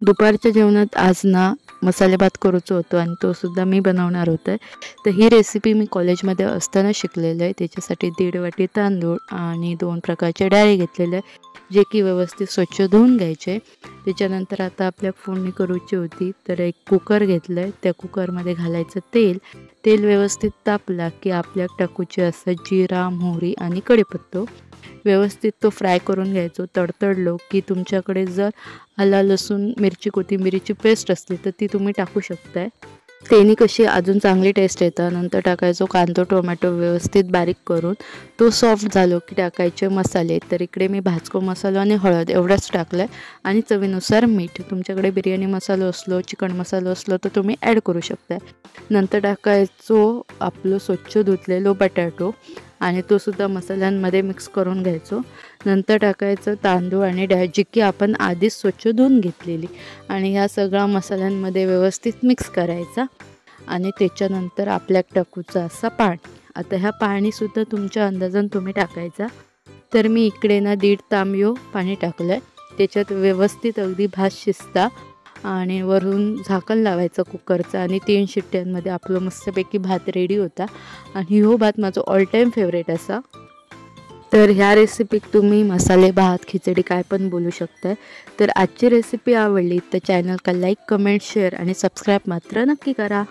दुपारच्या जेवणात आज ना मसाले भात करूचो होतो आणि तो सुद्धा मी बनवणार होते। तर ही रेसिपी मी कॉलेजमध्ये असताना शिकलेलं आहे। त्याच्यासाठी 1.5 वाटी तांदूळ आणि 2 प्रकारचे डाळी घेतलेले आहे, जे की व्यवस्थित स्वच्छ धुवून घ्यायचे। त्याच्यानंतर आता आपल्या फोडणी करूची होती, तर एक कुकर घेतलं, त्या कुकरमध्ये घालायचं तेल। तेल व्यवस्थित तापला की आपल्याला टाकूचे असं जिरा, मोहरी आणि कढीपत्ता। व्यवस्थित तो फ्राय करून घ्यायचो। तडतडलो की तुमच्याकडे जर आला लसूण मिरची कोथिंबीरीची पेस्ट असली तर ती तुम्ही टाकू शकताय, त्याने कशी अजून चांगली टेस्ट येतं। नंतर टाकायचो कांदा टोमॅटो व्यवस्थित बारीक करून। तो सॉफ्ट झालो की टाकायचे मसाले। तर इकडे मी भाजको मसाला आणि हळद एवढंच टाकलं आहे आणि चवीनुसार मीठ। तुमच्याकडे बिर्याणी मसाला असलो चिकन मसाला असलो तर तुम्ही ॲड करू शकताय। नंतर टाकायचो आपलं स्वच्छ धुतलेलो बटाटो आणि तो सुद्धा मसाल्यांमध्ये मिक्स करून घ्यायचो। नंतर टाकायचं तांदूळ आणि डाळ, जी की आपण आधीच स्वच्छ धुवून घेतलेली, आणि ह्या सगळ्या मसाल्यांमध्ये व्यवस्थित मिक्स करायचा। आणि त्याच्यानंतर आपल्याला टाकूचं असं पाणी। आता ह्या पाणीसुद्धा तुमच्या अंदाजाने तुम्ही टाकायचा। तर मी इकडे ना 1.5 तांब्यो पाणी टाकलं आहे। त्याच्यात व्यवस्थित अगदी भात शिजता आणि वरून झाकण लावायचं कुकरचं आणि 3 शिट्ट्यांमध्ये आपलं मस्तपैकी भात रेडी होता। आणि हो भात माझा ऑल टाईम फेवरेट असा। तर ह्या रेसिपीक तुम्ही मसाले भात खिचडी काय पण बोलू शकता। तर आजची रेसिपी आवडली तर चॅनल का लाईक कमेंट शेअर आणि सबस्क्राईब मात्र नक्की करा।